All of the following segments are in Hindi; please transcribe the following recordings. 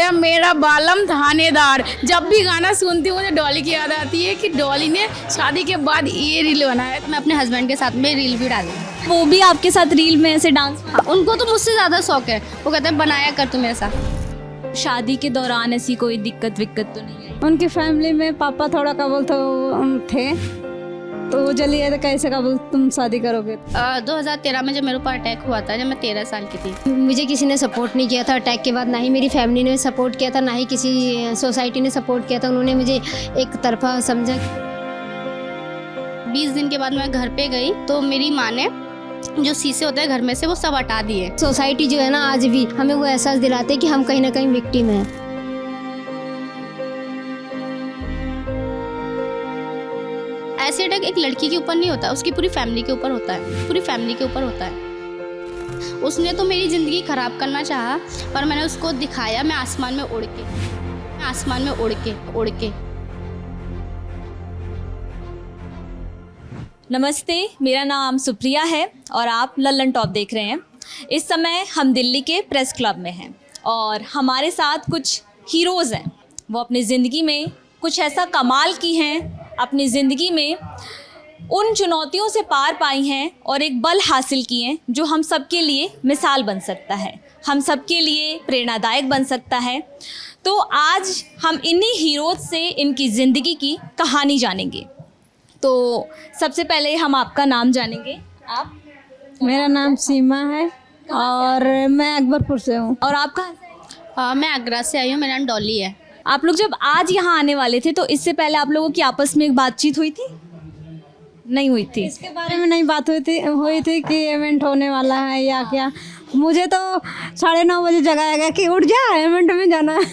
आया मेरा बालम थानेदार। जब भी गाना सुनती हूँ मुझे डॉली की याद आती है कि डॉली ने शादी के बाद ये रील बनाया। मैं अपने हस्बैंड के साथ में रील भी डाली। वो भी आपके साथ रील में ऐसे डांस? हाँ, उनको तो मुझसे ज़्यादा शौक है, वो कहते हैं बनाया कर तू मेरे साथ। शादी के दौरान ऐसी कोई दिक्कत विक्कत तो नहीं है? उनकी फैमिली में पापा थोड़ा कबल थे, तो वो जल्दी तो कैसे कबल तुम शादी करोगे। 2013 में जब मेरे ऊपर अटैक हुआ था, जब मैं 13 साल की थी। मुझे किसी ने सपोर्ट नहीं किया था अटैक के बाद, ना ही मेरी फैमिली ने सपोर्ट किया था, ना ही किसी सोसाइटी ने सपोर्ट किया था। उन्होंने मुझे एक तरफा समझा। 20 दिन के बाद मैं घर पे गई तो मेरी माँ ने जो शीशे होते हैं घर में से वो सब हटा दिए। सोसाइटी जो है ना, आज भी हमें वो एहसास दिलाते हैं कि हम कहीं ना कहीं विक्टिम हैं। ऐसे अटैक एक लड़की के ऊपर नहीं होता, उसकी पूरी फैमिली के ऊपर होता है, पूरी फैमिली के ऊपर होता है। उसने तो मेरी ज़िंदगी ख़राब करना चाहा, पर मैंने उसको दिखाया मैं आसमान में उड़ के, मैं आसमान में उड़ के। नमस्ते, मेरा नाम सुप्रिया है और आप लल्लन टॉप देख रहे हैं। इस समय हम दिल्ली के प्रेस क्लब में हैं और हमारे साथ कुछ हीरोज़ हैं। वो अपनी ज़िंदगी में कुछ ऐसा कमाल की हैं, अपनी ज़िंदगी में उन चुनौतियों से पार पाई हैं और एक बल हासिल किए हैं जो हम सबके लिए मिसाल बन सकता है, हम सबके लिए प्रेरणादायक बन सकता है। तो आज हम इन्हीं हीरोज़ से इनकी ज़िंदगी की कहानी जानेंगे। तो सबसे पहले हम आपका नाम जानेंगे। आप? मेरा नाम सीमा है और मैं अकबरपुर से हूँ। और आप कहाँ से? मैं आगरा से आई हूँ, मेरा नाम डॉली है। आप लोग जब आज यहाँ आने वाले थे तो इससे पहले आप लोगों की आपस में एक बातचीत हुई थी? नहीं हुई थी? इसके बारे में नहीं बात हुई थी कि इवेंट होने वाला है या क्या। मुझे तो 9:30 बजे जगाया गया कि उठ जा, इवेंट में जाना है।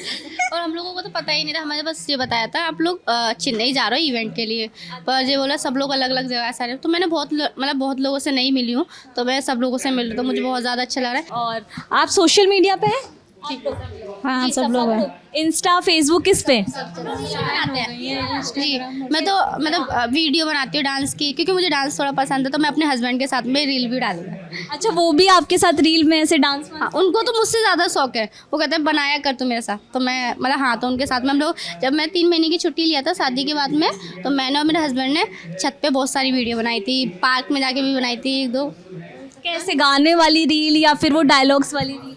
और हम लोगों को तो पता ही नहीं था, हमें बस ये बताया था आप लोग चेन्नई जा रहे हो इवेंट के लिए। पर ये बोला सब लोग अलग अलग जगह सारे। तो मैंने बहुत लोगों से नहीं मिली हूँ, तो मैं सब लोगों से मिल रही, तो मुझे बहुत ज़्यादा अच्छा लग रहा है। और आप सोशल मीडिया पे हैं? हाँ, सब लोग हैं। इंस्टा, फेसबुक, किस पे? जी, मैं तो मतलब वीडियो बनाती हूँ डांस की, क्योंकि मुझे डांस थोड़ा पसंद है, तो मैं अपने हस्बैंड के साथ में रील भी डालूंगा। अच्छा, वो भी आपके साथ रील में ऐसे डांस? हाँ, उनको तो मुझसे ज़्यादा शौक है, वो कहते हैं बनाया कर तू मेरे साथ। तो मैं मतलब हाँ, तो उनके साथ में हम लोग, जब मैं 3 महीने की छुट्टी लिया था शादी के बाद में, तो मैंने और मेरे हस्बैंड ने छत पे बहुत सारी वीडियो बनाई थी, पार्क में जाके भी बनाई थी 1-2। कैसे, गाने वाली रील या फिर वो डायलॉग्स वाली रील?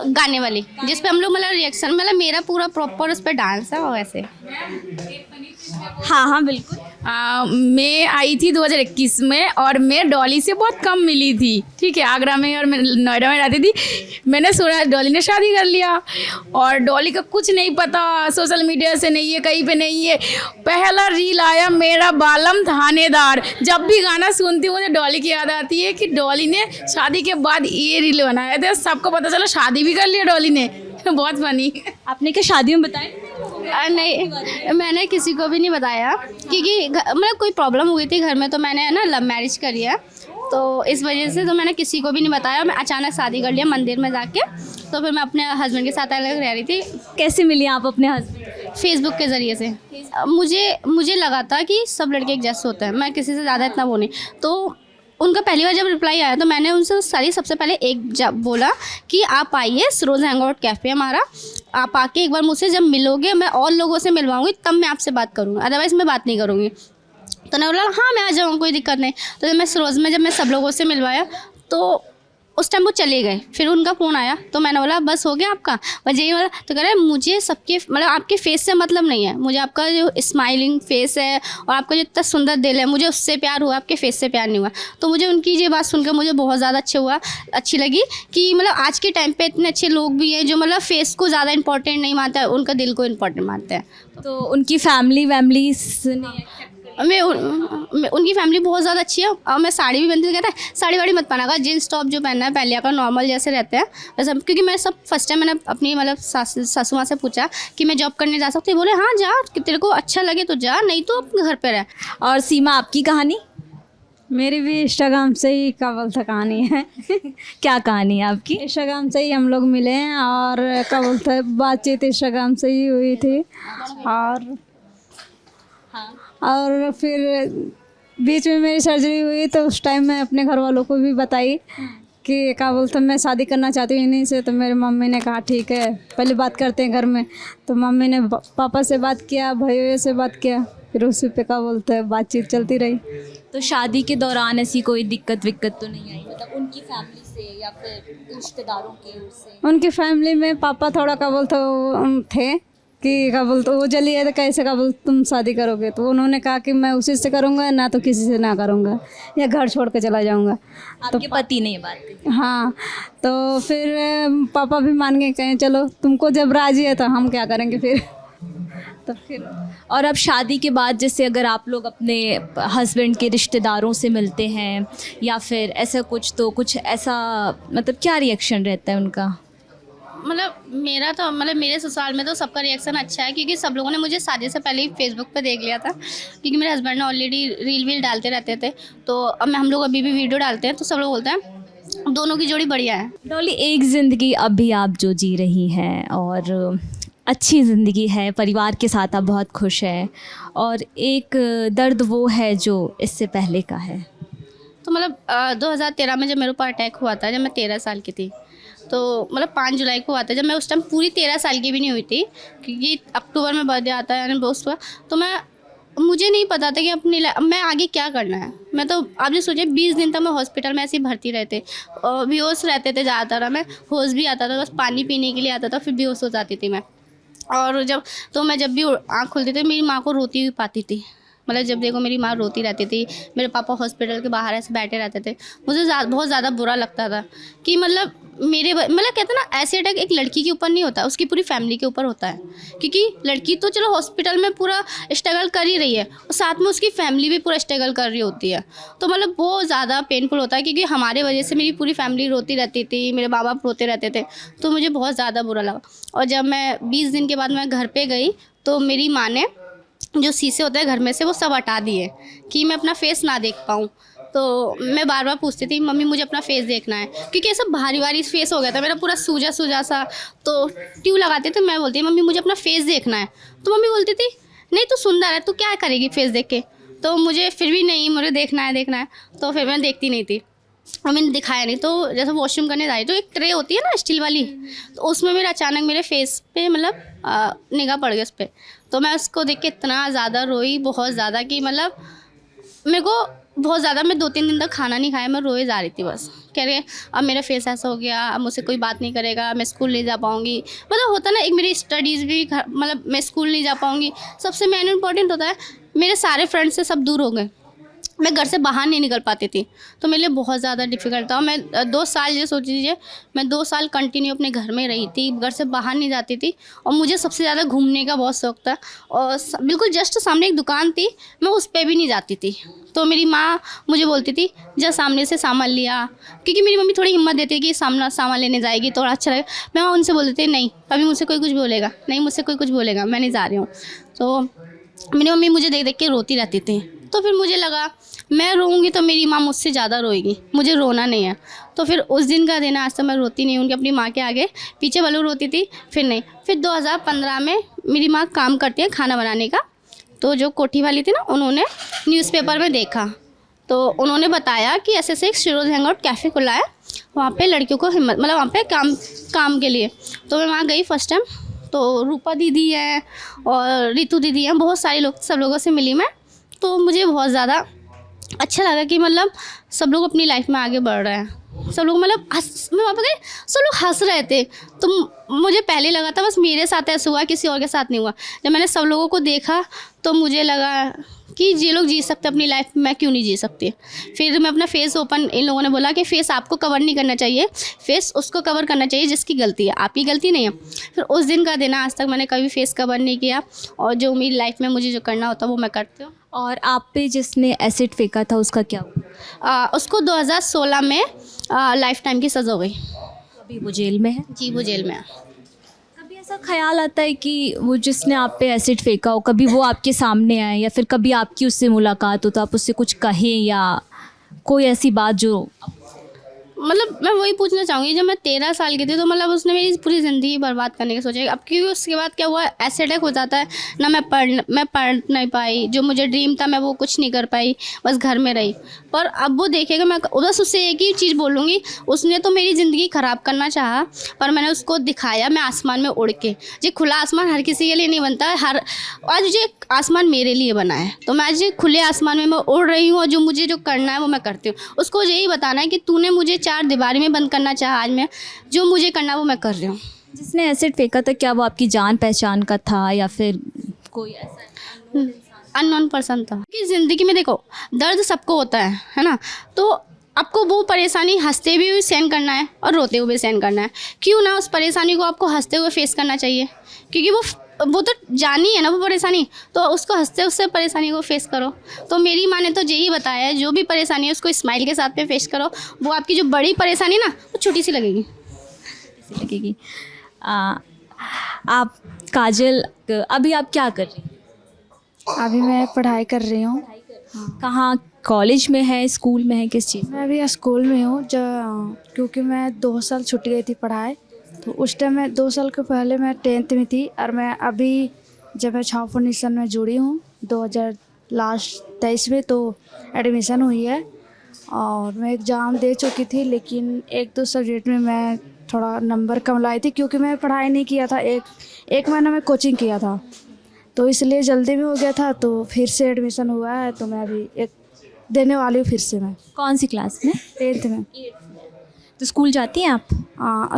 गाने वाली, जिस पे हम लोग मतलब रिएक्शन, मतलब मेरा पूरा प्रॉपर उस पर डांस है। और वैसे हाँ हाँ बिल्कुल। मैं आई थी 2021 में और मैं डॉली से बहुत कम मिली थी, ठीक है, आगरा में, और मैं नोएडा में रहती थी। मैंने सुना डॉली ने शादी कर लिया और डॉली का कुछ नहीं पता, सोशल मीडिया से नहीं है, कहीं पे नहीं है। पहला रील आया मेरा बालम थानेदार। जब भी गाना सुनती हूँ मुझे डॉली की याद आती है कि डॉली ने शादी के बाद ये रील बनाया था। सबको पता चला शादी भी कर लिया डॉली ने। बहुत फनी। आपने क्या शादी में बताया? नहीं, मैंने किसी को भी नहीं बताया, क्योंकि मतलब कोई प्रॉब्लम हुई थी घर में, तो मैंने ना लव मैरिज करी है, तो इस वजह से तो मैंने किसी को भी नहीं बताया। मैं अचानक शादी कर लिया मंदिर में जाके। तो फिर मैं अपने हस्बैंड के साथ अलग रह रही थी। कैसे मिली आप अपने हस्बैंड? फेसबुक के ज़रिए से। मुझे लगा था कि सब लड़के एक जैसे होते हैं, मैं किसी से ज़्यादा इतना वो नहीं। तो उनका पहली बार जब रिप्लाई आया तो मैंने उनसे सबसे पहले बोला कि आप आइए, सरोज हैंगआउट कैफ़े हमारा, आप आके एक बार मुझसे जब मिलोगे, मैं और लोगों से मिलवाऊंगी, तब मैं आपसे बात करूँगी, अदरवाइज़ मैं बात नहीं करूँगी। तो मैं बोला हाँ मैं आ जाऊँगा, कोई दिक्कत नहीं। तो जब मैं सरोज में सब लोगों से मिलवाया तो उस टाइम वो चले गए। फिर उनका फ़ोन आया तो मैंने बोला बस हो गया आपका, बस यही बोला। तो कह रहे मुझे सबके मतलब आपके फेस से मतलब नहीं है, मुझे आपका जो स्माइलिंग फेस है और आपका जो इतना सुंदर दिल है, मुझे उससे प्यार हुआ, आपके फेस से प्यार नहीं हुआ। तो मुझे उनकी ये बात सुनकर मुझे बहुत ज़्यादा अच्छी लगी कि मतलब आज के टाइम पे इतने अच्छे लोग भी हैं जो मतलब फेस को ज़्यादा इंपॉर्टेंट नहीं मानता है, उनका दिल को इम्पोर्टेंट मानते हैं। तो उनकी फैमिली उनकी फैमिली बहुत ज़्यादा अच्छी है। और मैं साड़ी भी पहनती हूँ, कहता है साड़ी वाड़ी मत पहना कर, जीन्स टॉप जो पहनना है पहले का, नॉर्मल जैसे रहते हैं वैसे। क्योंकि मैं फर्स्ट टाइम मैंने अपनी मतलब सासू माँ से पूछा कि मैं जॉब करने जा सकती हूँ, बोले हाँ जा, तेरे को अच्छा लगे तो जा, नहीं तो अपने घर पर रह। और सीमा, आपकी कहानी? मेरी भी इंस्टाग्राम से ही कबल था कहानी है। क्या कहानी है आपकी? इंस्टाग्राम से ही हम लोग मिले हैं और कबल था, बातचीत इंस्टाग्राम से ही हुई थी। और फिर बीच में मेरी सर्जरी हुई तो उस टाइम मैं अपने घर वालों को भी बताई कि क्या बोलते मैं शादी करना चाहती हूँ इन्हीं से। तो मेरी मम्मी ने कहा ठीक है पहले बात करते हैं घर में। तो मम्मी ने पापा से बात किया, भाइयों से बात किया, फिर उसी पे क्या बोलते हैं बातचीत चलती रही। तो शादी के दौरान ऐसी कोई दिक्कत विक्कत तो नहीं आई, मतलब उनकी फैमिली से या फिर रिश्तेदारों की ओर से? उनकी फैमिली में पापा थोड़ा क्या बोलते थे कि क्या बोलते वो जली है तो कैसे क्या बोलते तुम शादी करोगे। तो उन्होंने कहा कि मैं उसी से करूँगा ना तो किसी से ना करूँगा या घर छोड़ के चला जाऊँगा। आपके पति ने ये बात कही? हाँ, तो फिर पापा भी मान गए, कहें चलो तुमको जब राजी है तो हम क्या करेंगे फिर। तो फिर और अब शादी के बाद जैसे अगर आप लोग अपने हस्बैंड के रिश्तेदारों से मिलते हैं या फिर ऐसा कुछ, तो कुछ ऐसा मतलब क्या रिएक्शन रहता है उनका? मतलब मेरा तो मतलब मेरे ससुराल में तो सबका रिएक्शन अच्छा है, क्योंकि सब लोगों ने मुझे शादी से पहले ही फेसबुक पे देख लिया था, क्योंकि मेरे हस्बैंड ऑलरेडी रील वील डालते रहते थे। तो अब हम लोग अभी भी वीडियो डालते हैं तो सब लोग बोलते हैं दोनों की जोड़ी बढ़िया है। डॉली, एक ज़िंदगी अभी आप जो जी रही हैं और अच्छी ज़िंदगी है, परिवार के साथ आप बहुत खुश हैं, और एक दर्द वो है जो इससे पहले का है। तो मतलब 2013 में जब मेरे ऊपर अटैक हुआ था, जब मैं 13 साल की थी, तो मतलब 5 जुलाई को हुआ था, जब मैं उस टाइम पूरी 13 साल की भी नहीं हुई थी, क्योंकि अक्टूबर में बर्थडे आता है यानी दोस्त हुआ। तो मुझे नहीं पता था कि अपनी मैं आगे क्या करना है। मैं तो आप जो सोचिए 20 दिन तक मैं हॉस्पिटल में ऐसे ही भर्ती रहते, बेहोश रहते थे ज़्यादातर। मैं होश भी आता था, बस पानी पीने के लिए आता था, फिर बेहोश हो जाती थी मैं। और मैं जब भी आँख खुलती थी मेरी माँ को रोती हुई पाती थी। मतलब जब देखो मेरी माँ रोती रहती थी, मेरे पापा हॉस्पिटल के बाहर ऐसे बैठे रहते थे, मुझे बहुत ज़्यादा बुरा लगता था कि मतलब कहते हैं ना, ऐसे अटैक एक लड़की के ऊपर नहीं होता, उसकी पूरी फैमिली के ऊपर होता है। क्योंकि लड़की तो चलो हॉस्पिटल में पूरा स्ट्रगल कर ही रही है, और साथ में उसकी फैमिली भी पूरा स्ट्रगल कर रही होती है। तो मतलब बहुत ज़्यादा पेनफुल होता है, क्योंकि हमारे वजह से मेरी पूरी फैमिली रोती रहती थी, मेरे माँ बाप रोते रहते थे, तो मुझे बहुत ज़्यादा बुरा लगा। और जब मैं 20 दिन के बाद मैं घर पर गई तो मेरी माँ ने जो शीशे होते हैं घर में से वो सब हटा दिए कि मैं अपना फेस ना देख पाऊँ। तो मैं बार बार पूछती थी मम्मी मुझे अपना फेस देखना है, क्योंकि ऐसा भारी भारी फेस हो गया था मेरा, पूरा सूजा सूजा सा। तो ट्यूब लगाते थे, मैं बोलती मम्मी मुझे अपना फेस देखना है, तो मम्मी बोलती थी नहीं तू सुंदर है, तू क्या करेगी फेस देख के। तो मुझे फिर भी नहीं, मुझे देखना है, तो फिर मैं देखती नहीं थी और मैंने दिखाया नहीं। तो जैसे वॉशरूम करने जा रही तो एक ट्रे होती है ना स्टील वाली, तो उसमें मेरा अचानक मेरे फेस पे मतलब निगाह पड़ गई उस पर। तो मैं उसको देख के इतना ज़्यादा रोई, बहुत ज़्यादा, कि मतलब मेरे को बहुत ज़्यादा, मैं 2-3 दिन तक खाना नहीं खाया, मैं रोए जा रही थी बस। कह रहे अब मेरा फेस ऐसा हो गया, अब मुझसे कोई बात नहीं करेगा, मैं स्कूल नहीं जा पाऊँगी। मतलब होता ना, एक मेरी स्टडीज़ भी मतलब मैं स्कूल नहीं जा पाऊँगी। सबसे मेन इम्पॉर्टेंट होता है मेरे सारे फ्रेंड्स से सब दूर हो गए, मैं घर से बाहर नहीं निकल पाती थी, तो मेरे लिए बहुत ज़्यादा डिफ़िकल्ट था। मैं 2 साल, ये सोच लीजिए मैं 2 साल कंटिन्यू अपने घर में रही थी, घर से बाहर नहीं जाती थी। और मुझे सबसे ज़्यादा घूमने का बहुत शौक़ था, और बिल्कुल जस्ट सामने एक दुकान थी, मैं उस पर भी नहीं जाती थी। तो मेरी माँ मुझे बोलती थी जा सामने से सामान लिया, क्योंकि मेरी मम्मी थोड़ी हिम्मत देती है कि सामान लेने जाएगी थोड़ा अच्छा लगेगा। मैं उनसे बोलती थी नहीं अभी मुझसे कोई कुछ बोलेगा, नहीं मुझसे कोई कुछ बोलेगा, मैं नहीं जा रही हूँ। तो मेरी मम्मी मुझे देख देख के रोती रहती थी। तो फिर मुझे लगा मैं रोऊंगी तो मेरी माँ मुझसे ज़्यादा रोएगी, मुझे रोना नहीं है। तो फिर उस दिन का दिन आज तक मैं रोती नहीं, उनकी अपनी माँ के आगे पीछे वालों रोती थी, फिर नहीं। फिर 2015 में मेरी माँ काम करती है खाना बनाने का, तो जो कोठी वाली थी ना, उन्होंने न्यूज़पेपर में देखा, तो उन्होंने बताया कि ऐसे एक शिरोज हैंगआउट कैफ़े खुला है, वहाँ पे लड़कियों को हिम्मत मतलब वहाँ पे काम के लिए। तो मैं वहाँ गई फर्स्ट टाइम, तो रूपा दीदी है और रितु दीदी हैं, बहुत सारे लोग, सब लोगों से मिली मैं। तो मुझे बहुत ज़्यादा अच्छा लगा कि मतलब सब लोग अपनी लाइफ में आगे बढ़ रहे हैं, सब लोग मतलब मैं वहाँ पर गई, सब लोग हंस रहे थे। तो मुझे पहले लगा था बस मेरे साथ ऐसा हुआ, किसी और के साथ नहीं हुआ। जब मैंने सब लोगों को देखा तो मुझे लगा कि ये लोग जी सकते अपनी लाइफ, मैं क्यों नहीं जी सकती। फिर मैं अपना फेस ओपन, इन लोगों ने बोला कि फेस आपको कवर नहीं करना चाहिए, फेस उसको कवर करना चाहिए जिसकी गलती है, आपकी गलती नहीं है। फिर उस दिन का दिन आज तक मैंने कभी फेस कवर नहीं किया, और जो मेरी लाइफ में मुझे जो करना होता है वो मैं करती हूँ। और आप पे जिसने एसिड फेंका था उसका क्या हुआ? उसको 2016 में लाइफ टाइम की सज़ा हो गई। अभी वो जेल में है? जी वो जेल में है। कभी ऐसा ख्याल आता है कि वो जिसने आप पे एसिड फेंका हो, कभी वो आपके सामने आए, या फिर कभी आपकी उससे मुलाकात हो तो आप उससे कुछ कहें, या कोई ऐसी बात जो? मतलब मैं वही पूछना चाहूँगी, जब मैं 13 साल की थी तो मतलब उसने मेरी पूरी ज़िंदगी बर्बाद करने की सोची। अब क्योंकि उसके बाद क्या हुआ, ऐसे अटैक हो जाता है ना, मैं पढ़ नहीं पाई, जो मुझे ड्रीम था मैं वो कुछ नहीं कर पाई, बस घर में रही। पर अब वो देखेगा, मैं बस उससे एक ही चीज़ बोलूँगी, उसने तो मेरी ज़िंदगी ख़राब करना चाहा, पर मैंने उसको दिखाया मैं आसमान में उड़ के। जी, खुला आसमान हर किसी के लिए नहीं बनता है, आज ये आसमान मेरे लिए बना है, तो मैं आज खुले आसमान में मैं उड़ रही हूँ और जो मुझे जो करना है वो मैं करती हूँ। उसको यही बताना है कि तूने मुझे 4 दीवारी में बंद करना चाहा, आज मैं जो मुझे करना है वो मैं कर रही हूँ। जिसने एसिड फेंका था, क्या वो आपकी जान पहचान का था या फिर कोई ऐसा? अननोन पर्सन था। कि ज़िंदगी में देखो, दर्द सबको होता है ना, तो आपको वो परेशानी हंसते भी सहन करना है और रोते हुए भी सहन करना है। क्यों ना उस परेशानी को आपको हंसते हुए फेस करना चाहिए, क्योंकि वो तो जानी है ना वो परेशानी, तो उसको हंसते उससे परेशानी को फेस करो। तो मेरी माँ ने तो यही बताया है, जो भी परेशानी है उसको स्माइल के साथ में फेस करो, वो आपकी जो बड़ी परेशानी है ना वो छोटी सी लगेगी। आप काजल, अभी आप क्या कर रही हैं? अभी मैं पढ़ाई कर रही हूँ। कहाँ, कॉलेज में है, स्कूल में है, किस चीज़? मैं अभी स्कूल में हूँ, क्योंकि मैं 2 साल छूट गई थी पढ़ाई, तो उस टाइम मैं 2 साल के पहले मैं 10th में थी, और मैं अभी जब मैं छावनी में जुड़ी हूँ 2023 में, तो एडमिशन हुई है। और मैं एग्ज़ाम दे चुकी थी, लेकिन 1-2 सब्जेक्ट में मैं थोड़ा नंबर कम लाई थी, क्योंकि मैं पढ़ाई नहीं किया था, एक महीना में कोचिंग किया था, तो इसलिए जल्दी में हो गया था। तो फिर से एडमिशन हुआ है, तो मैं अभी एक देने वाली हूँ फिर से। मैं कौन सी क्लास में? 10th में। तो स्कूल जाती हैं आप?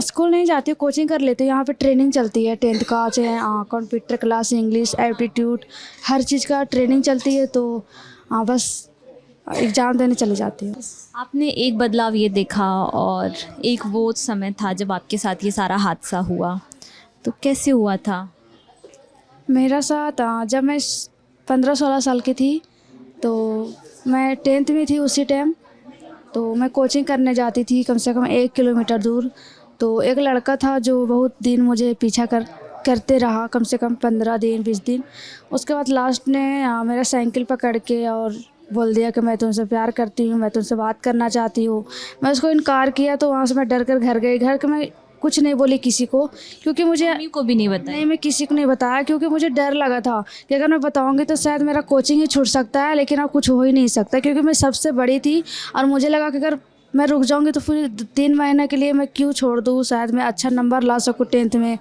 स्कूल नहीं जाती हूँ, कोचिंग कर लेती हूँ। यहाँ पे ट्रेनिंग चलती है 10th का, चाहे कंप्यूटर क्लास, इंग्लिश, एप्टीट्यूड, हर चीज़ का ट्रेनिंग चलती है, तो बस एग्ज़ाम देने चली जाती हूँ। आपने एक बदलाव ये देखा और एक वो समय था जब आपके साथ ये सारा हादसा हुआ, तो कैसे हुआ था? मेरा साथ जब मैं 15-16 साल की थी, तो मैं 10th में थी उसी टाइम, तो मैं कोचिंग करने जाती थी कम से कम 1 किलोमीटर दूर। तो एक लड़का था जो बहुत दिन मुझे पीछा करते रहा, कम से कम 15 दिन 20 दिन। उसके बाद लास्ट ने मेरा साइकिल पकड़ के और बोल दिया कि मैं तुमसे प्यार करती हूँ, मैं तुमसे बात करना चाहती हूँ। मैं उसको इनकार किया, तो वहाँ से मैं डर कर घर गई। घर के मैं कुछ नहीं बोली किसी को, क्योंकि मुझे मम्मी को भी नहीं बताया? नहीं, मैं किसी को नहीं बताया, क्योंकि मुझे डर लगा था कि अगर मैं बताऊंगी तो शायद मेरा कोचिंग ही छूट सकता है, लेकिन अब कुछ हो ही नहीं सकता, क्योंकि मैं सबसे बड़ी थी। और मुझे लगा कि अगर मैं रुक जाऊंगी तो फिर 3 महीने के लिए मैं क्यों छोड़ दूँ, शायद मैं अच्छा नंबर ला सकूँ 10th में।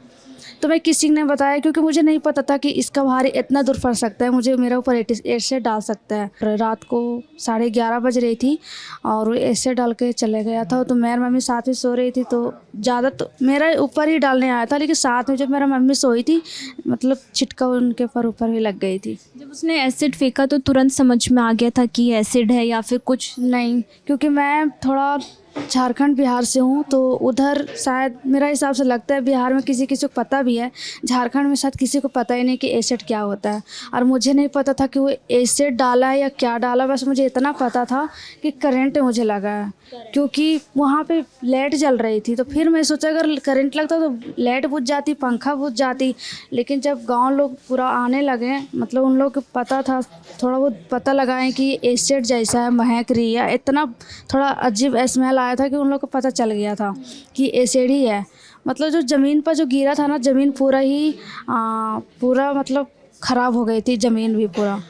तो मैं किसी ने बताया, क्योंकि मुझे नहीं पता था कि इसका भारी इतना दूर फंस सकता है, मुझे मेरे ऊपर एसिड डाल सकता है। रात को 11:30 बज रही थी और वो एसिड डाल के चले गया था। तो मेरी मम्मी साथ में सो रही थी, तो ज़्यादा तो मेरा ऊपर ही डालने आया था, लेकिन साथ में जब मेरा मम्मी सोई थी, मतलब छिटका उनके ऊपर ही लग गई थी। जब उसने एसिड फेंका तो तुरंत समझ में आ गया था कि एसिड है या फिर कुछ? नहीं, क्योंकि मैं थोड़ा झारखंड बिहार से हूँ, तो उधर शायद मेरा हिसाब से लगता है बिहार में किसी को पता भी है, झारखंड में शायद किसी को पता ही नहीं कि एसिड क्या होता है। और मुझे नहीं पता था कि वो एसिड डाला है या क्या डाला, बस मुझे इतना पता था कि करंट मुझे लगा है, क्योंकि वहाँ पे लाइट जल रही थी। तो फिर मैं सोचा अगर करंट लगता तो लाइट बुझ जाती, पंखा बुझ जाती। लेकिन जब गाँव लोग पूरा आने लगे, मतलब उन लोग को पता था, थोड़ा बहुत पता लगाएं कि एसिड जैसा है, महक रही है, इतना थोड़ा अजीब स्मेल आया था कि उन लोग को पता चल गया था कि एसिड ही है। मतलब जो ज़मीन पर जो गिरा था ना, ज़मीन पूरा मतलब ख़राब हो गई थी, ज़मीन भी पूरा।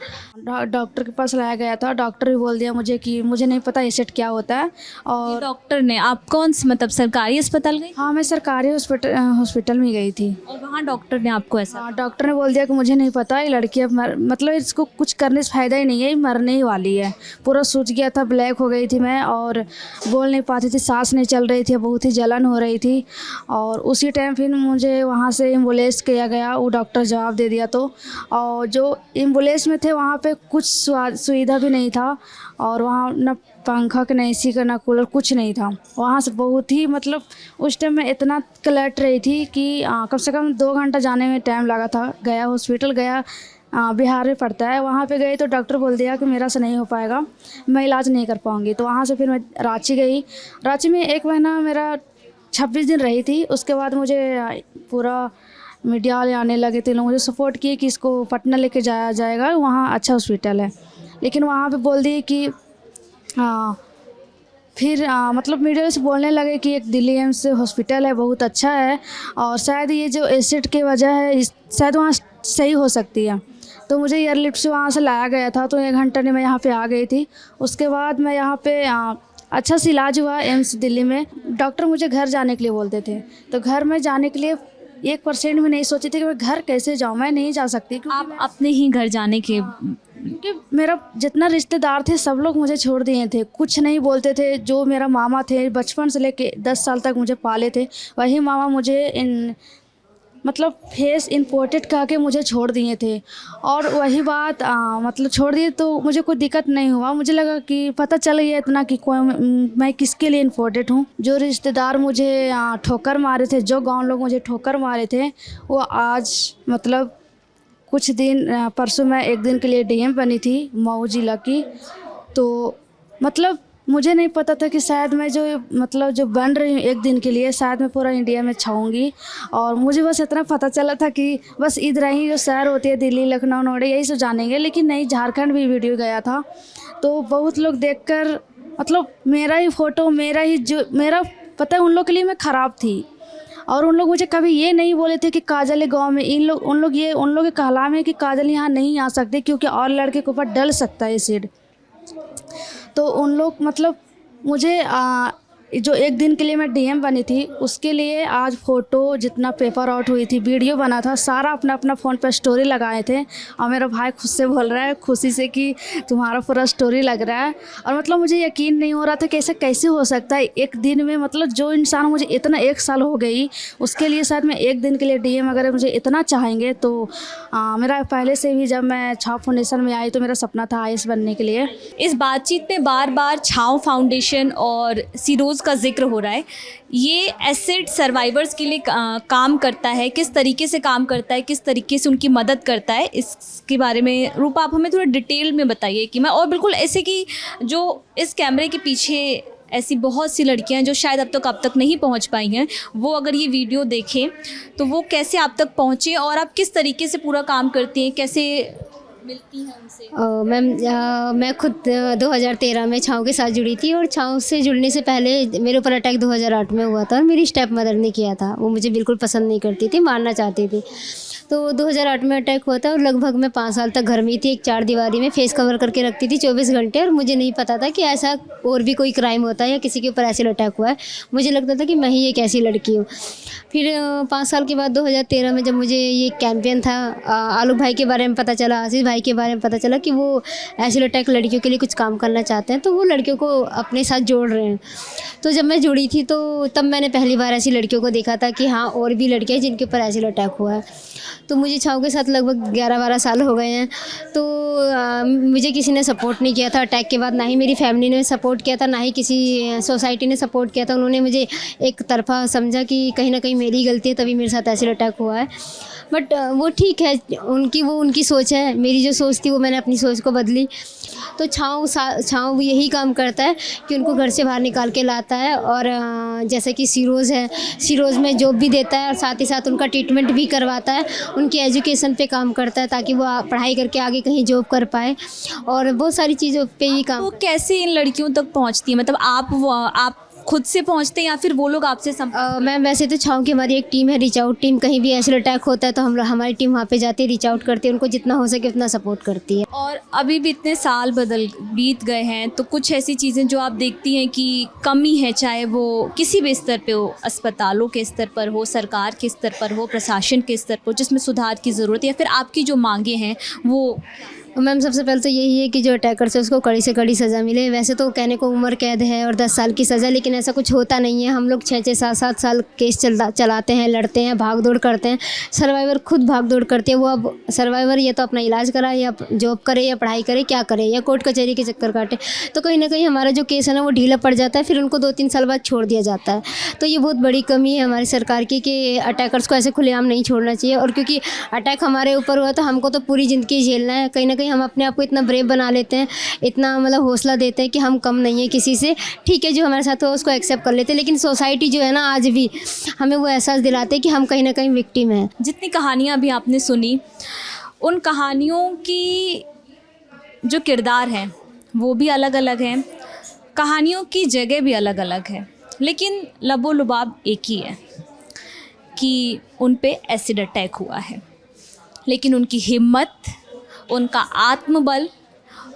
डॉक्टर के पास लाया गया था, डॉक्टर भी बोल दिया मुझे कि मुझे नहीं पता एसिड क्या होता है। और डॉक्टर ने, आप कौन से मतलब सरकारी अस्पताल गई? हाँ, मैं सरकारी हॉस्पिटल में गई थी। और वहाँ डॉक्टर ने आपको ऐसा? डॉक्टर ने बोल दिया कि मुझे नहीं पता, ये लड़की अब मतलब इसको कुछ करने से फ़ायदा ही नहीं है, ये मरने ही वाली है। पूरा सूज गया था, ब्लैक हो गई थी मैं, और बोल नहीं पाती थी, सांस नहीं चल रही थी, बहुत ही जलन हो रही थी। और उसी टाइम फिर मुझे वहाँ से एम्बुलेंस किया गया, वो डॉक्टर जवाब दे दिया। तो और जो एम्बुलेंस में थे वहाँ पे कुछ सुविधा भी नहीं था, और वहाँ न पंखा का, न एसी का, न कूलर, कुछ नहीं था। वहाँ से बहुत ही मतलब उस टाइम में इतना कलट रही थी कि कम से कम 2 घंटा जाने में टाइम लगा था। गया हॉस्पिटल, गया बिहार में पड़ता है, वहाँ पे गई तो डॉक्टर बोल दिया कि मेरा से नहीं हो पाएगा, मैं इलाज नहीं कर पाऊँगी। तो वहाँ से फिर मैं रांची गई। रांची में 1 महीना मेरा 26 दिन रही थी। उसके बाद मुझे पूरा मीडिया वाले आने लगे थे, लोग मुझे सपोर्ट किए कि इसको पटना लेके जाया जाएगा, वहाँ अच्छा हॉस्पिटल है। लेकिन वहाँ पे बोल दिए कि फिर मतलब मीडिया से बोलने लगे कि एक दिल्ली एम्स हॉस्पिटल है, बहुत अच्छा है और शायद ये जो एसिड की वजह है शायद वहाँ सही हो सकती है। तो मुझे एयरलिफ्ट से वहाँ से लाया गया था, तो 1 घंटे में मैं यहाँ पे आ गई थी। उसके बाद मैं यहाँ पे अच्छा से इलाज हुआ एम्स दिल्ली में। डॉक्टर मुझे घर जाने के लिए बोलते थे, तो घर में जाने के लिए 1% भी नहीं सोची थी कि मैं घर कैसे जाऊँ, मैं नहीं जा सकती क्योंकि आप अपने ही घर जाने के क्योंकि मेरा जितना रिश्तेदार थे सब लोग मुझे छोड़ दिए थे, कुछ नहीं बोलते थे। जो मेरा मामा थे बचपन से लेके 10 साल तक मुझे पाले थे, वही मामा मुझे मतलब फेस इम्पोर्टेड कह के मुझे छोड़ दिए थे। और वही बात मतलब छोड़ दिए तो मुझे कोई दिक्कत नहीं हुआ। मुझे लगा कि पता चल गया इतना कि कोई मैं किसके लिए इम्पोर्टेड हूँ। जो रिश्तेदार मुझे ठोकर मारे थे, जो गाँव लोग मुझे ठोकर मारे थे, वो आज मतलब कुछ दिन परसों मैं 1 दिन के लिए डीएम बनी थी मऊ जिला की। तो मतलब मुझे नहीं पता था कि शायद मैं जो बन रही हूँ 1 दिन के लिए, शायद मैं पूरा इंडिया में छाऊँगी। और मुझे बस इतना पता चला था कि बस इधर ही जो शहर होती है दिल्ली, लखनऊ, नोएडा, यही सब जानेंगे, लेकिन नहीं, झारखंड भी वीडियो गया था। तो बहुत लोग देखकर मतलब मेरा ही फ़ोटो, मेरा पता है उन लोग के लिए मैं ख़राब थी। और उन लोग मुझे कभी ये नहीं बोले थे कि काजल गांव में उन लोग के कहला में कि काजल यहाँ नहीं आ सकते क्योंकि और लड़के के ऊपर डल सकता है एसिड। तो उन लोग मतलब मुझे जो 1 दिन के लिए मैं डीएम बनी थी उसके लिए आज फ़ोटो जितना पेपर आउट हुई थी, वीडियो बना था, सारा अपना फ़ोन पर स्टोरी लगाए थे। और मेरा भाई खुद से बोल रहा है खुशी से कि तुम्हारा पूरा स्टोरी लग रहा है। और मतलब मुझे यकीन नहीं हो रहा था कि ऐसा कैसे हो सकता है 1 दिन में। मतलब जो इंसान मुझे इतना 1 साल हो गई उसके लिए शायद मैं 1 दिन के लिए डीएम अगर मुझे इतना चाहेंगे तो मेरा पहले से भी जब मैं छाव फाउंडेशन में आई तो मेरा सपना था IAS बनने के लिए। इस बातचीत में बार बार छाव फाउंडेशन और सीरोज़ का जिक्र हो रहा है। ये एसिड सर्वाइवर्स के लिए काम करता है, किस तरीके से काम करता है, किस तरीके से उनकी मदद करता है, इसके बारे में रूपा आप हमें थोड़ा डिटेल में बताइए कि मैं और बिल्कुल ऐसे कि जो इस कैमरे के पीछे ऐसी बहुत सी लड़कियां जो शायद अब तक नहीं पहुंच पाई हैं, वो अगर ये वीडियो देखें तो वो कैसे आप तक पहुंचे और आप किस तरीके से पूरा काम करती हैं, कैसे मिलती हैं उनसे? मैम मैं खुद 2013 में छाँव के साथ जुड़ी थी और छाँव से जुड़ने से पहले मेरे ऊपर अटैक 2008 में हुआ था और मेरी स्टेप मदर ने किया था। वो मुझे बिल्कुल पसंद नहीं करती थी, मारना चाहती थी। तो 2008 में अटैक हुआ था और लगभग मैं 5 साल तक घर में ही थी, एक 4 दीवारी में फेस कवर करके रखती थी 24 घंटे। और मुझे नहीं पता था कि ऐसा और भी कोई क्राइम होता है या किसी के ऊपर एसिड अटैक हुआ है। मुझे लगता था कि मैं ही एक ऐसी लड़की हूँ। फिर 5 साल के बाद 2013 में जब मुझे ये कैंपेन था आलोक भाई के बारे में पता चला, आशीष भाई के बारे में पता चला कि वो एसिड अटैक लड़कियों के लिए कुछ काम करना चाहते हैं, तो वो लड़कियों को अपने साथ जोड़ रहे हैं। तो जब मैं जुड़ी थी तो तब मैंने पहली बार ऐसी लड़कियों को देखा था कि हाँ और भी लड़कियाँ जिनके ऊपर एसिड अटैक हुआ है। तो मुझे छाँव के साथ लगभग 11-12 साल हो गए हैं। तो मुझे किसी ने सपोर्ट नहीं किया था अटैक के बाद, ना ही मेरी फैमिली ने सपोर्ट किया था, ना ही किसी सोसाइटी ने सपोर्ट किया था। उन्होंने मुझे एक तरफा समझा कि कहीं ना कहीं मेरी गलती है तभी मेरे साथ एसिड अटैक हुआ है। बट वो ठीक है, उनकी सोच है। मेरी जो सोच थी वो मैंने अपनी सोच को बदली। तो छाँव यही काम करता है कि उनको घर से बाहर निकाल के लाता है। और जैसे कि सीरोज़ है, सीरोज़ में जॉब भी देता है और साथ ही साथ उनका ट्रीटमेंट भी करवाता है, उनकी एजुकेशन पे काम करता है ताकि वो पढ़ाई करके आगे कहीं जॉब कर पाए और बहुत सारी चीज़ों पे ही काम। तो कैसे इन लड़कियों तक पहुंचती है? मतलब आप खुद से पहुंचते हैं या फिर वो लोग आपसे मैम वैसे तो छाँव की हमारी एक टीम है, रीच आउट टीम। कहीं भी एसिड अटैक होता है तो हमारी टीम वहाँ पे जाती है, रीच आउट करती है, उनको जितना हो सके उतना सपोर्ट करती है। और अभी भी इतने साल बीत गए हैं तो कुछ ऐसी चीज़ें जो आप देखती हैं कि कमी है, चाहे वो किसी भी स्तर पे हो, अस्पतालों के स्तर पर हो, सरकार के स्तर पर हो, प्रशासन के स्तर पर, जिसमें सुधार की ज़रूरत है, या फिर आपकी जो मांगे हैं वो? मैम सबसे पहले तो यही है कि जो अटैकर से उसको कड़ी से कड़ी सज़ा मिले। वैसे तो कहने को उम्र कैद है और 10 साल की सज़ा, लेकिन ऐसा कुछ होता नहीं है। हम लोग 6-6, 7-7 साल केस चलाते हैं, लड़ते हैं, भाग दौड़ करते हैं। सर्वाइवर खुद भाग दौड़ करते हैं। वो अब सर्वाइवर या तो अपना इलाज कराए या जॉब करे या पढ़ाई करे, क्या करे, या कोर्ट कचहरी के चक्कर काटे। तो कहीं ना कहीं हमारा जो केस है ना वो ढीला पड़ जाता है, फिर उनको 2-3 साल बाद छोड़ दिया जाता है। तो ये बहुत बड़ी कमी है हमारी सरकार की कि अटैकर्स को ऐसे खुलेआम नहीं छोड़ना चाहिए। और क्योंकि अटैक हमारे ऊपर हुआ तो हमको तो पूरी ज़िंदगी झेलना है। कहीं ना कहीं हम अपने आप को इतना ब्रेव बना लेते हैं, इतना मतलब हौसला देते हैं कि हम कम नहीं है किसी से। ठीक है, जो हमारे साथ हुआ उसको एक्सेप्ट कर लेते हैं, लेकिन सोसाइटी जो है ना आज भी हमें वो एहसास दिलाते हैं कि हम कहीं ना कहीं विक्टिम हैं। जितनी कहानियाँ अभी आपने सुनी, उन कहानियों की जो किरदार हैं वो भी अलग अलग हैं। कहानियों की जगह भी अलग अलग है, लेकिन लबो लुबाब एक ही है कि उन पे एसिड अटैक हुआ है। लेकिन उनकी हिम्मत, उनका आत्मबल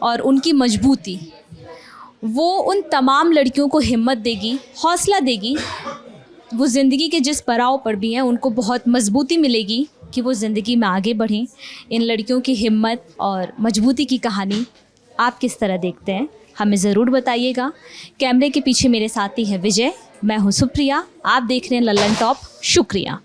और उनकी मजबूती वो उन तमाम लड़कियों को हिम्मत देगी, हौसला देगी। वो ज़िंदगी के जिस पड़ाव पर भी हैं उनको बहुत मजबूती मिलेगी कि वो ज़िंदगी में आगे बढ़ें। इन लड़कियों की हिम्मत और मजबूती की कहानी आप किस तरह देखते हैं, हमें ज़रूर बताइएगा। कैमरे के पीछे मेरे साथी हैं विजय, मैं हूँ सुप्रिया, आप देख रहे हैं लल्लन टॉप। शुक्रिया।